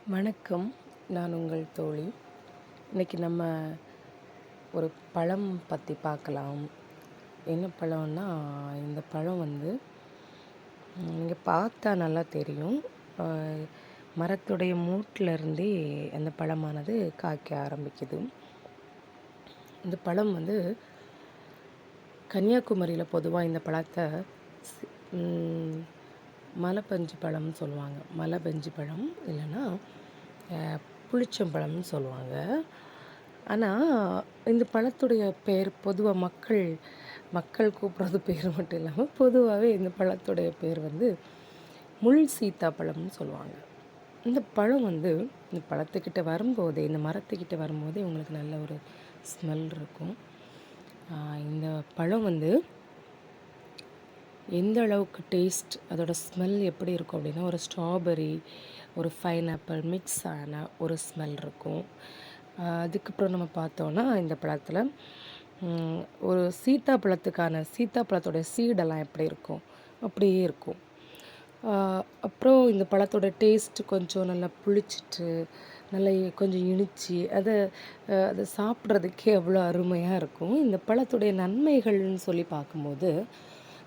வணக்கம். நான் உங்கள் தோழி. இன்றைக்கி நம்ம ஒரு பழம் பற்றி பார்க்கலாம். என்ன பழம்னா, இந்த பழம் வந்து நீங்கள் பார்த்தா நல்லா தெரியும். மரத்துடைய மூட்டிலருந்தே அந்த பழமானது காய்க்க ஆரம்பிக்குது. இந்த பழம் வந்து கன்னியாகுமரியில் பொதுவாக இந்த பழத்தை மலைப்பஞ்சு பழம்னு சொல்லுவாங்க. மலைப்பஞ்சு பழம் இல்லைன்னா புளிச்சம்பழம்னு சொல்லுவாங்க. ஆனால் இந்த பழத்துடைய பெயர் பொதுவாக மக்கள் கூப்பிட்றது பேர் மட்டும் இல்லாமல் பொதுவாகவே இந்த பழத்துடைய பேர் வந்து முள் சீத்தாப்பழம்னு சொல்லுவாங்க. இந்த பழம் வந்து இந்த பழத்துக்கிட்ட வரும்போதே, இந்த மரத்துக்கிட்ட வரும்போதே உங்களுக்கு நல்ல ஒரு ஸ்மெல் இருக்கும். இந்த பழம் வந்து எந்த அளவுக்கு டேஸ்ட், அதோட ஸ்மெல் எப்படி இருக்கும் அப்படின்னா, ஒரு ஸ்ட்ராபெரி, ஒரு பைனாப்பிள் மிக்ஸ் ஆன ஒரு ஸ்மெல் இருக்கும். அதுக்கப்புறம் நம்ம பார்த்தோன்னா, இந்த பழத்தில் ஒரு சீத்தாப்பழத்தோடைய சீடெல்லாம் எப்படி இருக்கும் அப்படியே இருக்கும். அப்புறம் இந்த பழத்தோட டேஸ்ட்டு கொஞ்சம் நல்லா புளிச்சிட்டு, நல்லா கொஞ்சம் இனிச்சு, அதை சாப்பிட்றதுக்கே அவ்வளோ அருமையாக இருக்கும். இந்த பழத்துடைய நன்மைகள்னு சொல்லி பார்க்கும்போது,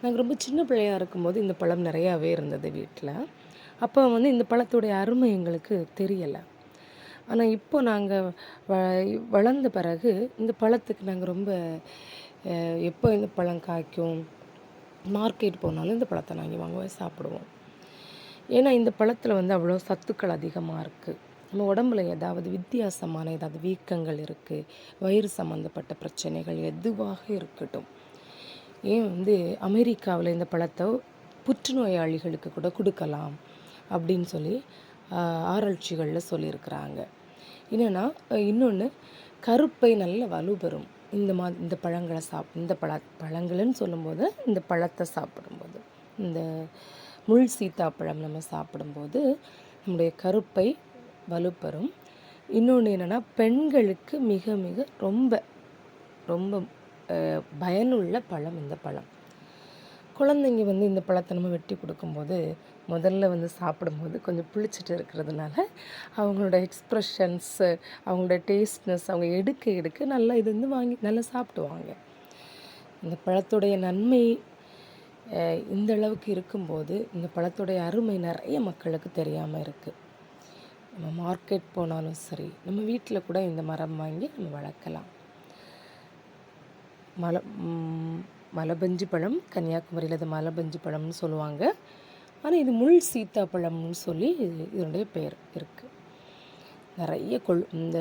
நாங்கள் ரொம்ப சின்ன பிள்ளையாக இருக்கும்போது இந்த பழம் நிறையாவே இருந்தது வீட்டில். அப்போ வந்து இந்த பழத்துடைய அருமை எங்களுக்கு தெரியலை. ஆனால் இப்போ நாங்கள் வளர்ந்த பிறகு இந்த பழத்துக்கு நாங்கள் ரொம்ப எப்போ இந்த பழம் காய்க்கும், மார்க்கெட் போனாலும் இந்த பழத்தை நாங்கள் வாங்குவோம், சாப்பிடுவோம். ஏன்னா இந்த பழத்தில் வந்து அவ்வளோ சத்துக்கள் அதிகமாக இருக்குது. நம்ம உடம்புல ஏதாவது வித்தியாசமான ஏதாவது வீக்கங்கள் இருக்குது, வயிறு சம்மந்தப்பட்ட பிரச்சனைகள் எதுவாக இருக்கட்டும், ஏன் வந்து அமெரிக்காவில் இந்த பழத்தை புற்றுநோயாளிகளுக்கு கூட கொடுக்கலாம் அப்படின்னு சொல்லி ஆராய்ச்சிகளில் சொல்லியிருக்கிறாங்க. என்னென்னா, இன்னொன்று கருப்பை நல்ல வலுப்பெறும் இந்த பழங்களை இந்த பழங்கள்னு சொல்லும்போது, இந்த பழத்தை சாப்பிடும்போது, இந்த முள் சீத்தாப்பழம் நம்ம சாப்பிடும்போது நம்முடைய கருப்பை வலுப்பெறும். இன்னொன்று என்னென்னா, பெண்களுக்கு மிக மிக ரொம்ப ரொம்ப பயனுள்ள பழம் இந்த பழம். குழந்தைங்க வந்து இந்த பழத்தை நம்ம வெட்டி கொடுக்கும்போது, முதல்ல வந்து சாப்பிடும்போது கொஞ்சம் புளிச்சிட்டு இருக்கிறதுனால அவங்களோட எக்ஸ்ப்ரெஷன்ஸு, அவங்களோட டேஸ்ட்னஸ் அவங்க எடுக்க நல்லா இது வந்து வாங்கி நல்லா சாப்பிடுவாங்க. இந்த பழத்துடைய நன்மை இந்த அளவுக்கு இருக்கும்போது, இந்த பழத்துடைய அருமை நிறைய மக்களுக்கு தெரியாமல் இருக்குது. நம்ம மார்க்கெட் போனாலும் சரி, நம்ம வீட்டில் கூட இந்த மரம் வாங்கி நம்ம வளர்க்கலாம். மலைப்பஞ்சு பழம், கன்னியாகுமரியில் இது மலைப்பஞ்சு பழம்னு சொல்லுவாங்க. ஆனால் இது முள் சீத்தாப்பழம்னு சொல்லி இதனுடைய பெயர் இருக்குது. நிறைய இந்த